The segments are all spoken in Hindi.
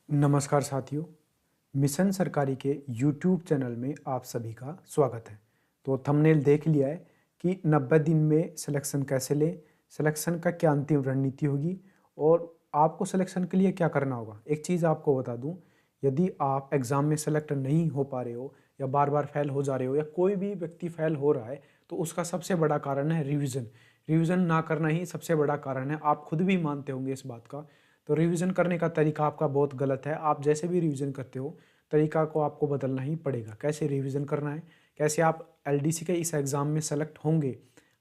नमस्कार साथियों, मिशन सरकारी के यूट्यूब चैनल में आप सभी का स्वागत है। तो थंबनेल देख लिया है कि 90 दिन में सिलेक्शन कैसे लें, सिलेक्शन का क्या अंतिम रणनीति होगी और आपको सिलेक्शन के लिए क्या करना होगा। एक चीज़ आपको बता दूं, यदि आप एग्ज़ाम में सेलेक्ट नहीं हो पा रहे हो या बार बार फेल हो जा रहे हो या कोई भी व्यक्ति फेल हो रहा है, तो उसका सबसे बड़ा कारण है रिविज़न। रिविज़न ना करना ही सबसे बड़ा कारण है, आप खुद भी मानते होंगे इस बात का। तो रिवीजन करने का तरीका आपका बहुत गलत है। आप जैसे भी रिवीजन करते हो, तरीका को आपको बदलना ही पड़ेगा। कैसे रिवीजन करना है, कैसे आप एलडीसी के इस एग्ज़ाम में सेलेक्ट होंगे,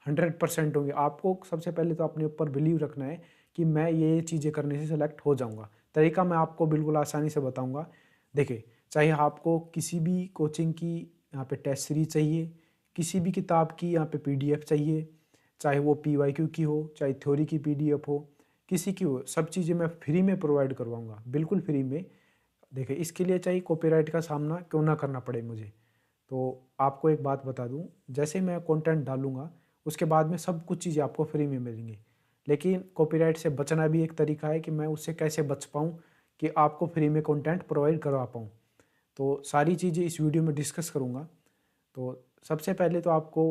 100% होंगे। आपको सबसे पहले तो अपने ऊपर बिलीव रखना है कि मैं ये चीज़ें करने से सेलेक्ट हो जाऊँगा। तरीका मैं आपको बिल्कुल आसानी से बताऊँगा। देखिए, चाहे आपको किसी भी कोचिंग की यहाँ पे टेस्ट सीरीज चाहिए, किसी भी किताब की यहाँ पे पीडीएफ चाहिए, चाहे वो पीवाईक्यू की हो, चाहे थ्योरी की पीडीएफ हो, किसी की हो, सब चीज़ें मैं फ्री में प्रोवाइड करवाऊँगा, बिल्कुल फ्री में। देखिए, इसके लिए चाहे कॉपीराइट का सामना क्यों ना करना पड़े मुझे। तो आपको एक बात बता दूँ, जैसे मैं कंटेंट डालूँगा, उसके बाद में सब कुछ चीज़ें आपको फ्री में मिलेंगी। लेकिन कॉपीराइट से बचना भी एक तरीका है कि मैं उससे कैसे बच पाऊँ कि आपको फ्री में कंटेंट प्रोवाइड करवा पाऊँ। तो सारी चीज़ें इस वीडियो में डिस्कस करूँगा। तो सबसे पहले तो आपको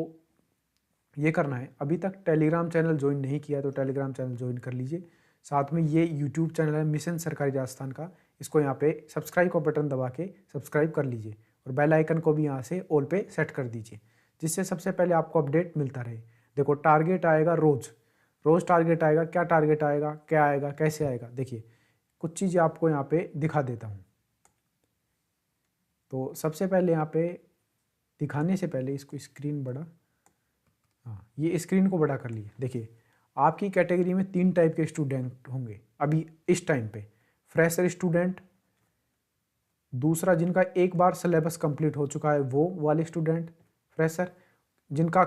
ये करना है, अभी तक टेलीग्राम चैनल ज्वाइन नहीं किया तो टेलीग्राम चैनल ज्वाइन कर लीजिए। साथ में ये यूट्यूब चैनल है मिशन सरकारी राजस्थान का, इसको यहाँ पे सब्सक्राइब का बटन दबा के सब्सक्राइब कर लीजिए और बेल आइकन को भी यहाँ से ऑल पे सेट कर दीजिए, जिससे सबसे पहले आपको अपडेट मिलता रहे। देखो, टारगेट आएगा रोज़, रोज़ टारगेट आएगा। क्या टारगेट आएगा, क्या आएगा, कैसे आएगा, देखिए कुछ चीज़ें आपको यहाँ पे दिखा देता हूँ। तो सबसे पहले यहाँ पे दिखाने से पहले इसको स्क्रीन बड़ा, हाँ, ये स्क्रीन को बड़ा कर लिए। देखिए, आपकी कैटेगरी में 3 टाइप के स्टूडेंट होंगे अभी इस टाइम पे। फ्रेशर स्टूडेंट, दूसरा जिनका एक बार सिलेबस कंप्लीट हो चुका है वो वाले स्टूडेंट फ्रेशर, जिनका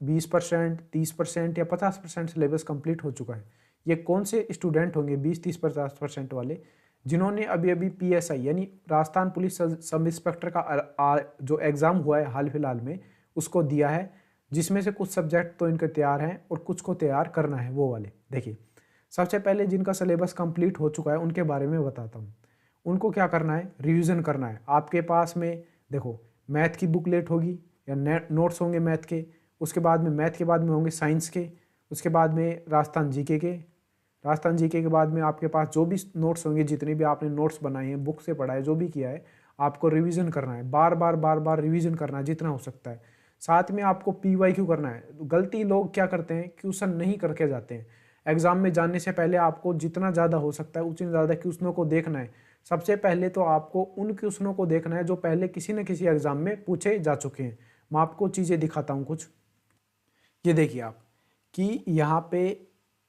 20%, 30% या 50% सिलेबस कंप्लीट हो चुका है। ये कौन से स्टूडेंट होंगे 20, 30, 50% वाले? जिन्होंने अभी अभी पीएसआई यानी राजस्थान पुलिस सब इंस्पेक्टर का जो एग्ज़ाम हुआ है हाल फिलहाल में, उसको दिया है, जिसमें से कुछ सब्जेक्ट तो इनके तैयार हैं और कुछ को तैयार करना है, वो वाले। देखिए, सबसे पहले जिनका सिलेबस कंप्लीट हो चुका है उनके बारे में बताता हूँ। उनको क्या करना है, रिवीजन करना है। आपके पास में देखो, मैथ की बुकलेट होगी या नोट्स होंगे मैथ के, उसके बाद में मैथ के बाद में होंगे साइंस के, उसके बाद में राजस्थान जीके के, राजस्थान जीके के बाद में आपके पास जो भी नोट्स होंगे, जितने भी आपने नोट्स बनाए हैं, बुक से पढ़ा है, जो भी किया है, आपको रिवीजन करना है। बार बार बार बार रिवीजन करना है जितना हो सकता है। साथ में आपको पीवाईक्यू करना है। गलती लोग क्या करते हैं, क्वेश्चन नहीं करके जाते हैं। एग्जाम में जाने से पहले आपको जितना ज़्यादा हो सकता है उतने ज़्यादा क्वेश्चनों को देखना है। सबसे पहले तो आपको उन क्वेश्चनों को देखना है जो पहले किसी न किसी एग्जाम में पूछे जा चुके हैं। मैं आपको चीज़ें दिखाता हूँ कुछ। ये देखिए आप कि यहाँ पे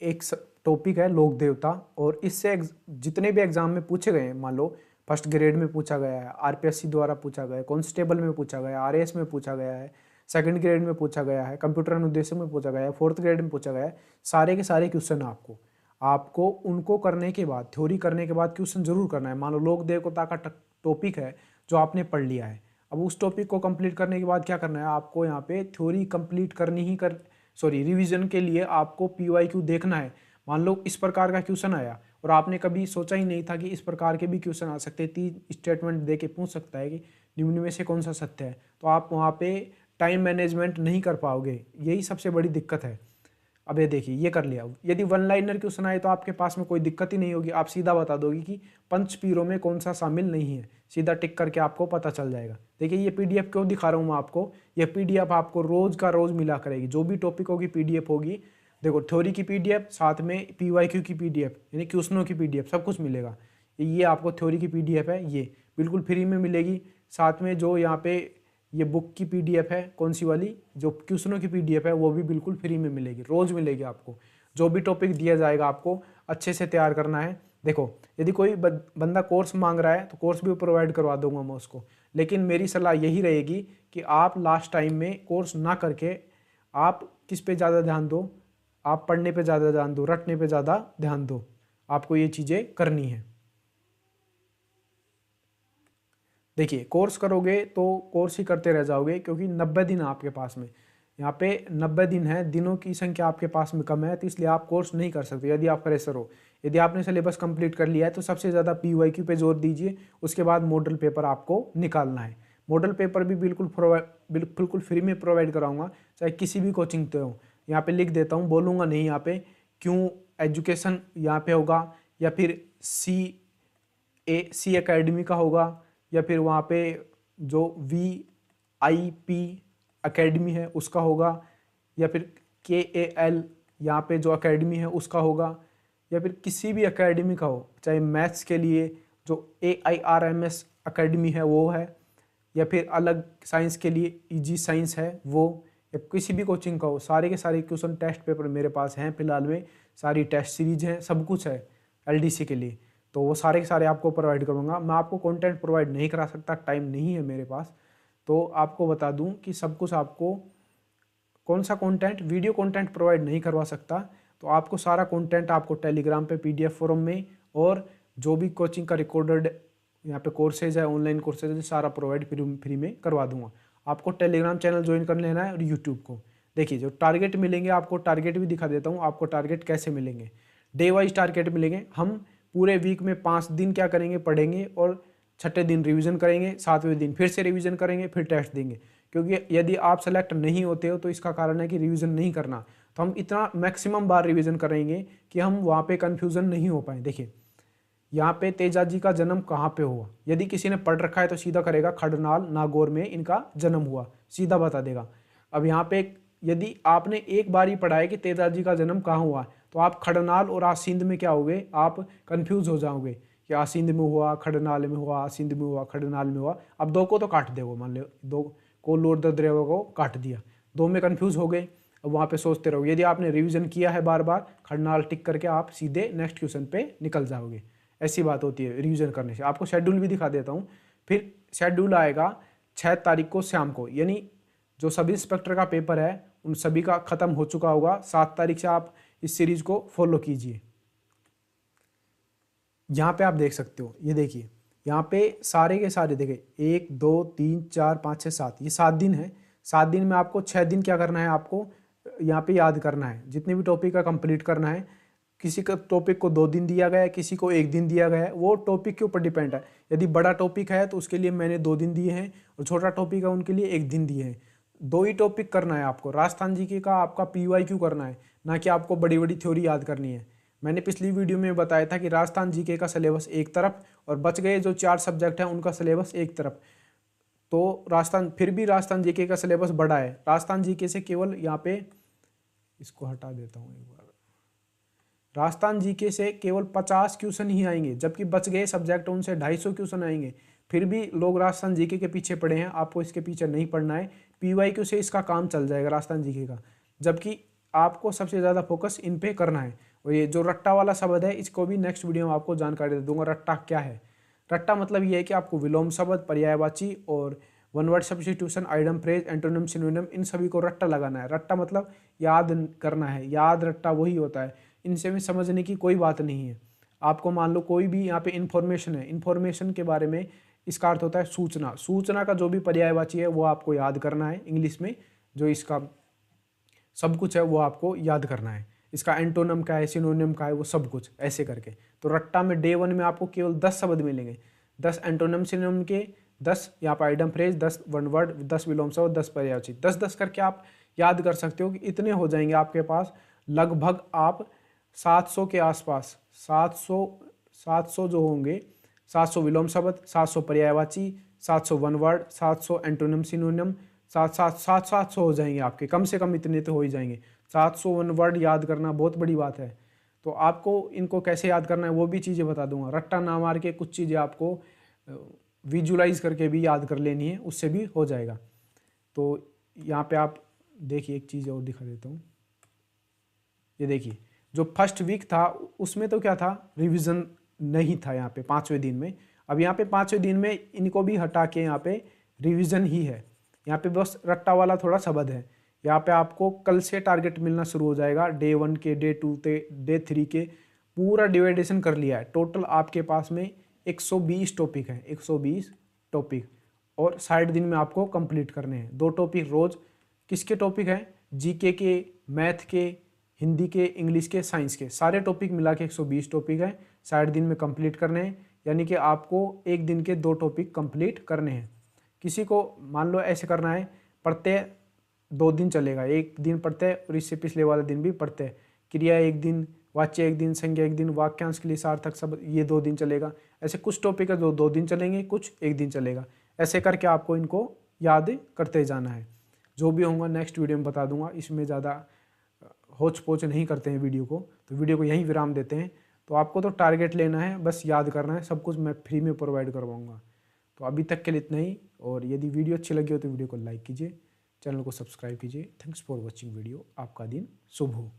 एक टॉपिक है लोक देवता, और इससे जितने भी एग्जाम में पूछे गए हैं, मान लो फर्स्ट ग्रेड में पूछा गया है, आरपीएससी द्वारा पूछा गया है, कांस्टेबल में पूछा गया है, आरएएस में पूछा गया है, सेकंड ग्रेड में पूछा गया है, कंप्यूटर अनुदेशक में पूछा गया है, फोर्थ ग्रेड में पूछा गया है, सारे के सारे क्वेश्चन आपको आपको उनको करने के बाद, थ्योरी करने के बाद क्वेश्चन जरूर करना है। मान लो लोक देवता का टॉपिक है जो आपने पढ़ लिया है, अब उस टॉपिक को कंप्लीट करने के बाद क्या करना है, आपको यहाँ पे थ्योरी कंप्लीट करनी ही सॉरी रिवीजन के लिए आपको पीवाईक्यू देखना है। मान लो इस प्रकार का क्वेश्चन आया और आपने कभी सोचा ही नहीं था कि इस प्रकार के भी क्वेश्चन आ सकते हैं, 3 स्टेटमेंट दे के पूछ सकता है कि निम्न में से कौन सा सत्य है, तो आप वहाँ पे टाइम मैनेजमेंट नहीं कर पाओगे। यही सबसे बड़ी दिक्कत है। अब ये देखिए, ये कर लिया। यदि वन लाइनर क्वेश्चन आए तो आपके पास में कोई दिक्कत ही नहीं होगी, आप सीधा बता दोगे कि पंच पीरों में कौन सा शामिल नहीं है, सीधा टिक करके आपको पता चल जाएगा। देखिए, ये पीडीएफ क्यों दिखा रहा हूँ मैं आपको, ये पीडीएफ आपको रोज का रोज मिला करेगी। जो भी टॉपिक होगी पीडीएफ होगी। देखो, थ्योरी की पीडीएफ, साथ में पीवाईक्यू की पीडीएफ यानी क्वेश्चनों की पीडीएफ, सब कुछ मिलेगा। ये आपको थ्योरी की पीडीएफ है, ये बिल्कुल फ्री में मिलेगी। साथ में जो यहाँ पे ये बुक की पीडीएफ है, कौन सी वाली, जो क्वेश्चनों की पीडीएफ है, वो भी बिल्कुल फ्री में मिलेगी, रोज मिलेगी आपको। जो भी टॉपिक दिया जाएगा आपको अच्छे से तैयार करना है। देखो, यदि कोई बंदा कोर्स मांग रहा है तो कोर्स भी प्रोवाइड करवा दूंगा मैं उसको, लेकिन मेरी सलाह यही रहेगी कि आप लास्ट टाइम में कोर्स ना करके आप किस पे ज़्यादा ध्यान दो, आप पढ़ने पे ज़्यादा ध्यान दो, रटने पे ज़्यादा ध्यान दो। आपको ये चीज़ें करनी है। देखिए, कोर्स करोगे तो कोर्स ही करते रह जाओगे, क्योंकि 90 दिन है आपके पास में। यहाँ पे 90 दिन है, दिनों की संख्या आपके पास में कम है, तो इसलिए आप कोर्स नहीं कर सकते यदि आप फ्रेशर हो। यदि आपने सिलेबस कंप्लीट कर लिया है तो सबसे ज़्यादा PYQ पे जोर दीजिए, उसके बाद मॉडल पेपर आपको निकालना है। मॉडल पेपर भी बिल्कुल फ्री में प्रोवाइड कराऊंगा, चाहे किसी भी कोचिंग पे हो। यहाँ पे लिख देता हूँ, बोलूँगा नहीं यहाँ पे, क्यों एजुकेशन यहाँ पे होगा, या फिर सी एकेडमी का होगा, या फिर वहाँ पे जो VIP एकेडमी है उसका होगा, या फिर KAL यहाँ पे जो एकेडमी है उसका होगा, या फिर किसी भी एकेडमी का हो, चाहे मैथ्स के लिए जो AIRMS एकेडमी है वो है, या फिर अलग साइंस के लिए EG साइंस है वो, या किसी भी कोचिंग का हो, सारे के सारे क्वेश्चन टेस्ट पेपर मेरे पास हैं फिलहाल में, सारी टेस्ट सीरीज हैं, सब कुछ है LDC के लिए। तो वो सारे के सारे आपको प्रोवाइड करूँगा। मैं आपको कंटेंट प्रोवाइड नहीं करा सकता, टाइम नहीं है मेरे पास। तो आपको बता दूं कि सब कुछ आपको, कौन सा कंटेंट, वीडियो कंटेंट प्रोवाइड नहीं करवा सकता, तो आपको सारा कंटेंट आपको टेलीग्राम पे PDF फॉर्म में, और जो भी कोचिंग का रिकॉर्डेड यहाँ पे कोर्सेज है, ऑनलाइन कोर्सेज है, सारा प्रोवाइड फ्री में करवा दूंगा। आपको टेलीग्राम चैनल ज्वाइन कर लेना है और यूट्यूब को। देखिए जो टारगेट मिलेंगे, आपको टारगेट भी दिखा देता हूँ, आपको टारगेट कैसे मिलेंगे। डे वाइज टारगेट मिलेंगे। हम पूरे वीक में 5 दिन क्या करेंगे, पढ़ेंगे, और छठे दिन रिवीजन करेंगे, 7वें दिन फिर से रिवीजन करेंगे, फिर टेस्ट देंगे। क्योंकि यदि आप सेलेक्ट नहीं होते हो तो इसका कारण है कि रिवीजन नहीं करना। तो हम इतना मैक्सिमम बार रिवीजन करेंगे कि हम वहाँ पे कन्फ्यूज़न नहीं हो पाए। देखिए यहाँ पे तेजा जी का जन्म कहाँ पे हुआ, यदि किसी ने पढ़ रखा है तो सीधा करेगा खडनाल नागौर में इनका जन्म हुआ, सीधा बता देगा। अब यहाँ पे यदि आपने एक बार ही पढ़ा है कि तेजा जी का जन्म कहाँ हुआ, तो आप खडनाल और आसिंद में क्या होगे, आप कंफ्यूज हो जाओगे कि आसिंद में हुआ, खडनाल में हुआ, आसिंद में हुआ, खडनाल में हुआ। अब दो को तो काट देगा, मान लो दो को लोड दरिया को काट दिया, दो में कंफ्यूज हो गए। अब वहाँ पे सोचते रहो। यदि आपने रिवीजन किया है बार बार, खडनाल टिक करके आप सीधे नेक्स्ट क्वेश्चन पे निकल जाओगे। ऐसी बात होती है रिवीजन करने से। आपको शेड्यूल भी दिखा देता हूँ। फिर शेड्यूल आएगा 6 तारीख को शाम को, यानी जो सब इंस्पेक्टर का पेपर है उन सभी का खत्म हो चुका होगा। 7 तारीख से आप इस सीरीज को फॉलो कीजिए। यहाँ पे आप देख सकते हो, ये देखिए यहाँ पे सारे के सारे देखे 1 2 3 4 5 6 7, ये 7 दिन है। 7 दिन में आपको 6 दिन क्या करना है, आपको यहाँ पे याद करना है, जितने भी टॉपिक का कंप्लीट करना है। किसी का टॉपिक को 2 दिन दिया गया है, किसी को 1 दिन दिया गया है, वो टॉपिक के ऊपर डिपेंड है। यदि बड़ा टॉपिक है तो उसके लिए मैंने 2 दिन दिए हैं, और छोटा टॉपिक है उनके लिए 1 दिन दिए हैं। 2 ही टॉपिक करना है आपको। राजस्थान जीके का आपका PYQ करना है, ना कि आपको बड़ी बड़ी थ्योरी याद करनी है। मैंने पिछली वीडियो में बताया था कि राजस्थान जीके का सिलेबस एक तरफ, और बच गए जो 4 सब्जेक्ट हैं उनका सिलेबस एक तरफ। तो फिर भी राजस्थान जीके का सिलेबस बड़ा है। राजस्थान जीके से केवल यहाँ पे, इसको हटा देता हूँ एक बार, राजस्थान जीके से केवल 50 क्वेश्चन ही आएंगे, जबकि बच गए सब्जेक्ट उनसे 250 क्वेश्चन आएंगे। फिर भी लोग राजस्थान जीके के पीछे पड़े हैं, आपको इसके पीछे नहीं पड़ना है। PYQ से इसका काम चल जाएगा राजस्थान जीके का, जबकि आपको सबसे ज़्यादा फोकस इन पे करना है। और ये जो रट्टा वाला शब्द है, इसको भी नेक्स्ट वीडियो में आपको जानकारी दे दूंगा। रट्टा क्या है? रट्टा मतलब ये है कि आपको विलोम शब्द, पर्यायवाची और one word substitution, idiom phrase, antonym, synonym, इन सभी को रट्टा लगाना है। रट्टा मतलब याद करना है, याद रट्टा वही होता है। इनसे भी समझने की कोई बात नहीं है। आपको मान लो कोई भी यहाँ पे इन्फॉर्मेशन है, इन्फॉर्मेशन के बारे में, इसका अर्थ होता है सूचना। सूचना का जो भी पर्यायवाची है वो आपको याद करना है। इंग्लिश में जो इसका सब कुछ है वो आपको याद करना है। इसका एंटोनम क्या है, सिनोनिम क्या है, वो सब कुछ ऐसे करके। तो रट्टा में डे 1 में आपको केवल 10 शब्द मिलेंगे, 10 एंटोनम सिनोनिम के, 10 यहाँ पर आइडम फ्रेज, 10 वन वर्ड, 10 विलोम शब्द, 10 पर्यायवाची। 10-10 करके आप याद कर सकते हो कि इतने हो जाएंगे आपके पास। लगभग आप 700 के आसपास, 700 जो होंगे, 700 विलोम शब्द, 700 पर्यायवाची, 700 वन वर्ड, 700 एंटोनिम सिनोनिम, 700 हो जाएंगे आपके, कम से कम इतने तो हो ही जाएंगे। 700 वन वर्ड याद करना बहुत बड़ी बात है। तो आपको इनको कैसे याद करना है वो भी चीज़ें बता दूंगा। रट्टा ना मार के कुछ चीज़ें आपको विजुलाइज करके भी याद कर लेनी है, उससे भी हो जाएगा। तो यहाँ पे आप देखिए, एक चीज़ और दिखा देता हूँ। ये देखिए जो फर्स्ट वीक था उसमें तो क्या था, रिवीजन नहीं था यहाँ पे 5वें दिन में। अब यहाँ पे 5वें दिन में इनको भी हटा के यहाँ पे रिवीजन ही है। यहाँ पे बस रट्टा वाला थोड़ा शब्द है। यहाँ पे आपको कल से टारगेट मिलना शुरू हो जाएगा। डे 1 के, डे 2 के, डे 3 के पूरा डिवाइडेशन कर लिया है। टोटल आपके पास में 120 टॉपिक है, 120 टॉपिक, और 60 दिन में आपको कंप्लीट करने हैं। 2 टॉपिक रोज। किसके टॉपिक हैं? जीके के, मैथ के, हिंदी के, इंग्लिश के, साइंस के, सारे टॉपिक मिला के 120 टॉपिक हैं, 60 दिन में कंप्लीट करने हैं। यानी कि आपको एक दिन के 2 टॉपिक कंप्लीट करने हैं। किसी को मान लो ऐसे करना है, प्रत्यय 2 दिन चलेगा, एक दिन प्रत्यय और इससे पिछले वाले दिन भी प्रत्यय, क्रिया एक दिन, वाच्य एक दिन, संज्ञा एक दिन, वाक्यांश के लिए सार्थक शब्द ये 2 दिन चलेगा। ऐसे कुछ टॉपिक है जो 2 दिन चलेंगे, कुछ एक दिन चलेगा। ऐसे करके आपको इनको याद करते जाना है। जो भी होगा नेक्स्ट वीडियो में बता दूंगा। इसमें ज़्यादा होच पोच नहीं करते हैं वीडियो को, तो वीडियो को यहीं विराम देते हैं। तो आपको तो टारगेट लेना है, बस याद करना है, सब कुछ मैं फ्री में प्रोवाइड करवाऊँगा। तो अभी तक के लिए इतना ही, और यदि वीडियो अच्छी लगी हो तो वीडियो को लाइक कीजिए, चैनल को सब्सक्राइब कीजिए। Thanks for watching video. आपका दिन शुभ हो।